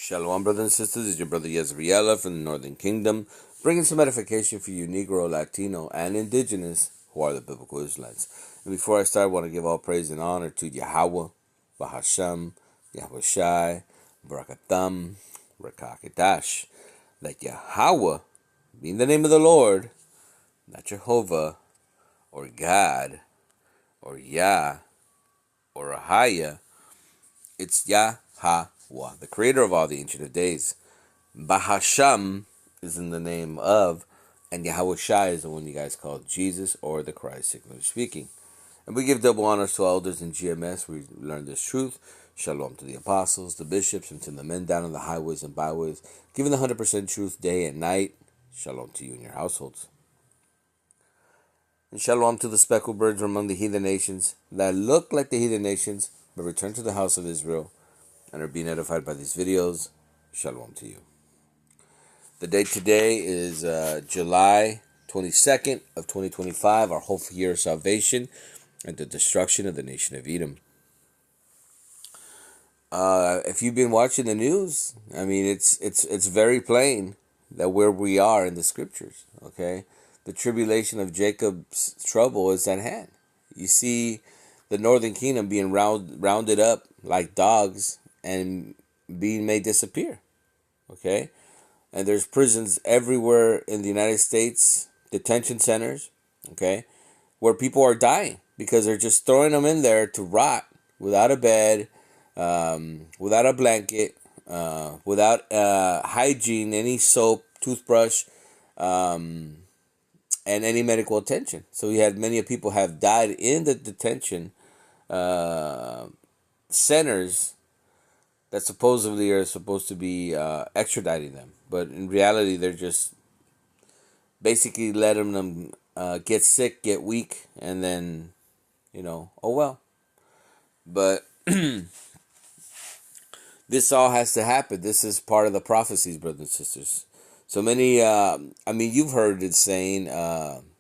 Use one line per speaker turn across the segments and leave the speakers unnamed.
Shalom, brothers and sisters. It's your brother ISRAELITES from the Northern Kingdom, bringing some edification for you Negro, Latino, and Indigenous who are the biblical Israelites. And before I start, I want to give all praise and honor to Yahweh, Bahasham, Yahweh Shai, Barakatham, Rakakadash. Let Yahweh be in the name of the Lord, not Jehovah, or God, or Yah, or Ahaya. It's Yahweh, the creator of all the Ancient of Days. Bahasham is in the name of, and Yahweh Shai is the one you guys call Jesus or the Christ, secularly speaking. And we give double honors to elders in GMS. We learn this truth. Shalom to the apostles, the bishops, and to the men down on the highways and byways, giving the 100% truth day and night. Shalom to you and your households. And shalom to the speckled birds from among the heathen nations that look like the heathen nations, but return to the house of Israel and are being edified by these videos. Shalom to you. The date today is July 22nd of 2025, our whole year of salvation and the destruction of the nation of Edom. If you've been watching the news, I mean, it's very plain that where we are in the scriptures, okay? The tribulation of Jacob's trouble is at hand. You see the northern kingdom being rounded up like dogs and being made disappear, okay? And there's prisons everywhere in the United States, detention centers, okay, where people are dying because they're just throwing them in there to rot without a bed, without a blanket, without hygiene, any soap, toothbrush, and any medical attention. So we had many people have died in the detention centers that supposedly are supposed to be extraditing them. But in reality, they're just basically letting them get sick, get weak, and then, oh well. But this all has to happen. This is part of the prophecies, brothers and sisters. So many, you've heard it saying,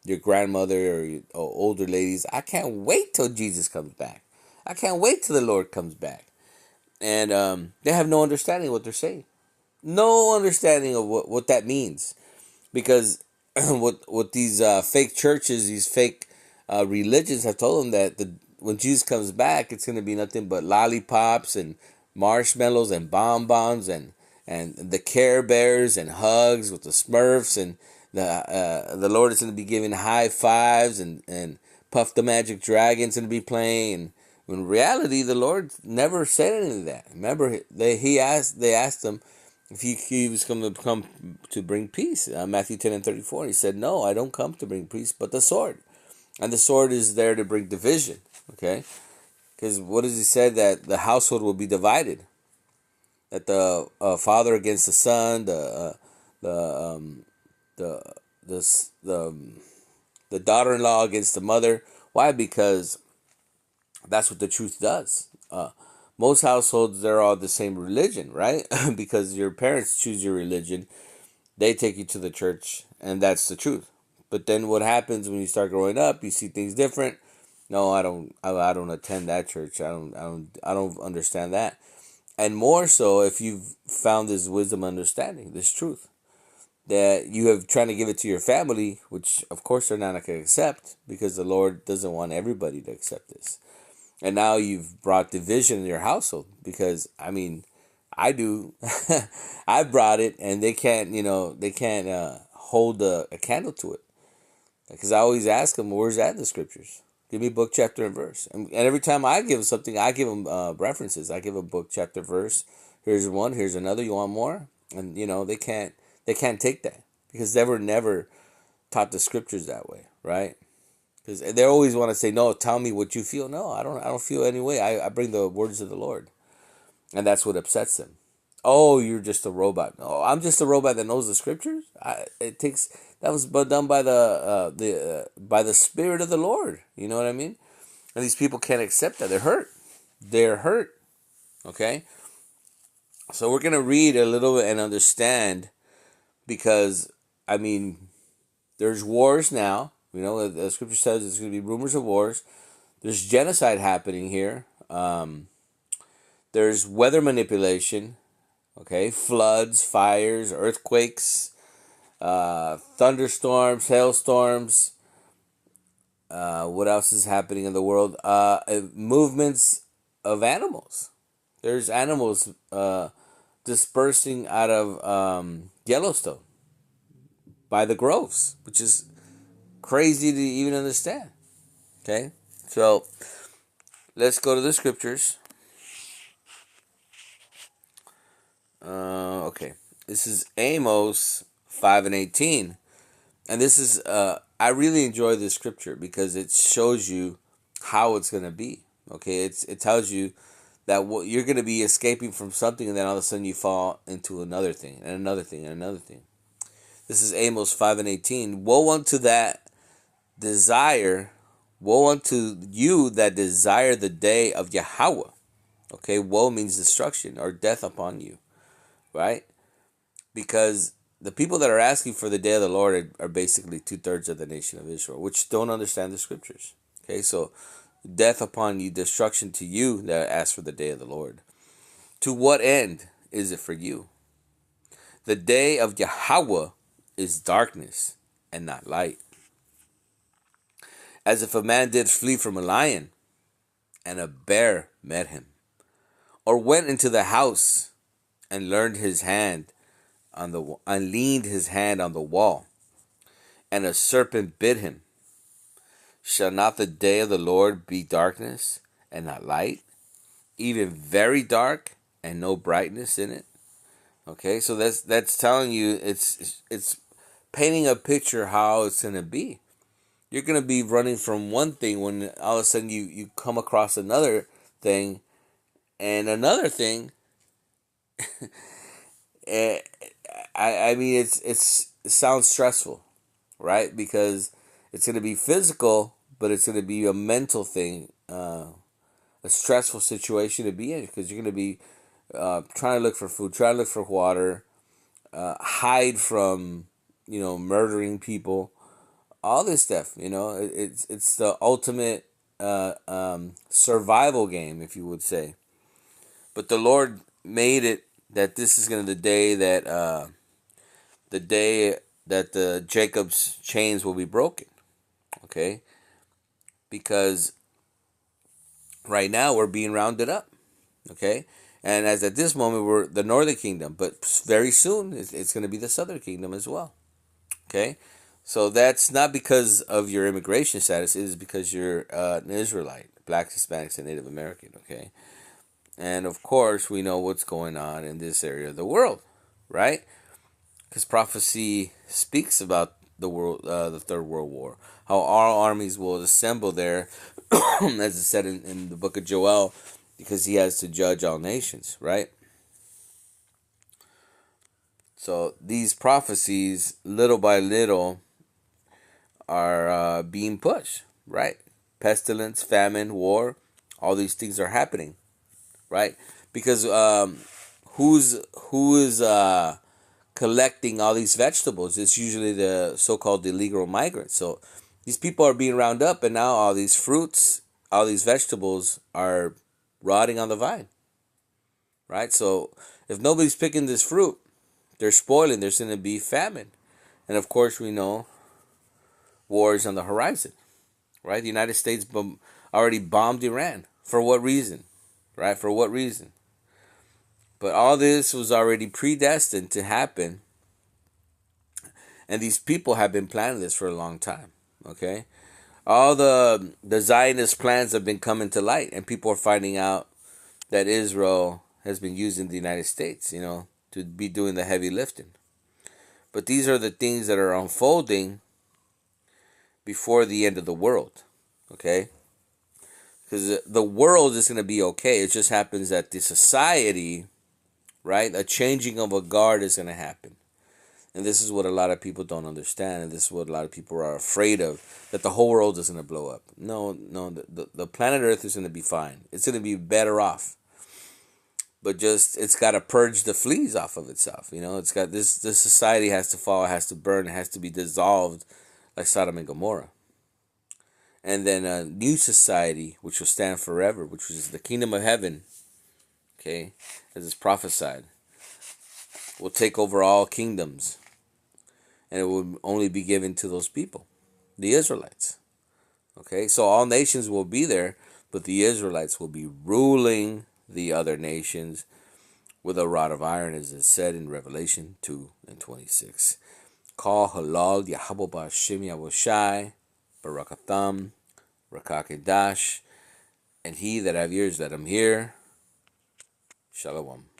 your grandmother or older ladies, I can't wait till Jesus comes back. I can't wait till the Lord comes back. And they have no understanding of what they're saying. No understanding of what that means. Because what these fake churches, these fake religions have told them that when Jesus comes back, it's going to be nothing but lollipops and marshmallows and bonbons and the Care Bears and hugs with the Smurfs, and the Lord is going to be giving high fives, and Puff the Magic Dragon's going to be playing. And in reality, the Lord never said any of that. Remember, they asked him if he was going to come to bring peace. Matthew 10:34. He said, "No, I don't come to bring peace, but the sword." And the sword is there to bring division. Okay, because what does he say? That the household will be divided. That the father against the son, the daughter-in-law against the mother. Why? Because that's what the truth does. Most households, they're all the same religion, right? Because your parents choose your religion. They take you to the church, and that's the truth. But then what happens when you start growing up, you see things different. No, I don't attend that church. I don't understand that. And more so if you've found this wisdom, understanding, this truth, that you have trying to give it to your family, which of course they're not going to accept, because the Lord doesn't want everybody to accept this. And now you've brought division in your household, because I do. I brought it, and they can't hold a candle to it. Because I always ask them, where's that in the scriptures? Give me book, chapter, and verse. And every time I give something, I give them references. I give a book, chapter, verse. Here's one. Here's another. You want more? And they can't take that, because they were never taught the scriptures that way, right? Because they always want to say, no, tell me what you feel. No, I don't feel any way. I bring the words of the Lord. And that's what upsets them. Oh, you're just a robot. No, I'm just a robot that knows the scriptures. That was done by the Spirit of the Lord. You know what I mean? And these people can't accept that. They're hurt. They're hurt. Okay? So we're going to read a little bit and understand, because, there's wars now. The scripture says there's going to be rumors of wars. There's genocide happening here. There's weather manipulation. Okay, floods, fires, earthquakes, thunderstorms, hailstorms. What else is happening in the world? Movements of animals. There's animals dispersing out of Yellowstone by the groves, which is crazy to even understand. Okay, so let's go to the scriptures. Okay, this is Amos 5:18, and this is I really enjoy this scripture because it shows you how it's gonna be. Okay, it tells you that you're gonna be escaping from something, and then all of a sudden you fall into another thing and another thing and another thing. This is Amos 5:18. Woe unto that desire, woe unto you that desire the day of Yahweh. Okay, woe means destruction or death upon you, right? Because the people that are asking for the day of the Lord are basically 2/3 of the nation of Israel, which don't understand the scriptures. Okay, so death upon you, destruction to you that ask for the day of the Lord. To what end is it for you? The day of Yahweh is darkness and not light. As if a man did flee from a lion and a bear met him, or went into the house and leaned his hand on the wall, and a serpent bit him. Shall not the day of the Lord be darkness and not light, even very dark and no brightness in it? Okay, so that's telling you it's painting a picture how it's gonna be. You're gonna be running from one thing when all of a sudden you come across another thing and another thing. eh, I mean it sounds stressful, right? Because it's gonna be physical, but it's gonna be a mental thing, a stressful situation to be in because you're gonna be trying to look for food, trying to look for water, hide from murdering people, all this stuff. It's the ultimate survival game, if you would say. But the Lord made it that this is gonna the day that the Jacob's chains will be broken. Okay, because right now we're being rounded up. Okay, and as at this moment we're the northern kingdom, but very soon it's going to be the southern kingdom as well. Okay, so that's not because of your immigration status; it is because you're an Israelite, Blacks, Hispanics, and Native American. Okay, and of course we know what's going on in this area of the world, right? Because prophecy speaks about the Third World War, how all armies will assemble there, as it said in the book of Joel, because he has to judge all nations, right? So these prophecies, little by little, are being pushed, right? Pestilence, famine, war, all these things are happening, right? Because who is collecting all these vegetables? It's usually the so-called illegal migrants. So these people are being rounded up, and now all these fruits, all these vegetables are rotting on the vine, right? So if nobody's picking this fruit, they're spoiling. There's going to be famine, and of course we know war is on the horizon, right? The United States already bombed Iran. For what reason, right? For what reason? But all this was already predestined to happen, and these people have been planning this for a long time. Okay, all the Zionist plans have been coming to light, and people are finding out that Israel has been using the United States, to be doing the heavy lifting. But these are the things that are unfolding before the end of the world, okay? Because the world is going to be okay. It just happens that the society, right, a changing of a guard is going to happen. And this is what a lot of people don't understand, and this is what a lot of people are afraid of, that the whole world is going to blow up. No, the planet Earth is going to be fine. It's going to be better off. But just, it's got to purge the fleas off of itself. It's got this society has to fall, has to burn, it has to be dissolved like Sodom and Gomorrah. And then a new society, which will stand forever, which is the kingdom of heaven, okay, as is prophesied, will take over all kingdoms, and it will only be given to those people, the Israelites. Okay, so all nations will be there, but the Israelites will be ruling the other nations with a rod of iron, as is said in Revelation 2:26. Call halal Yahweh Ba'Shem Yahushai, Barakatham, Rakakedash, and he that have ears, let him hear. Shalom.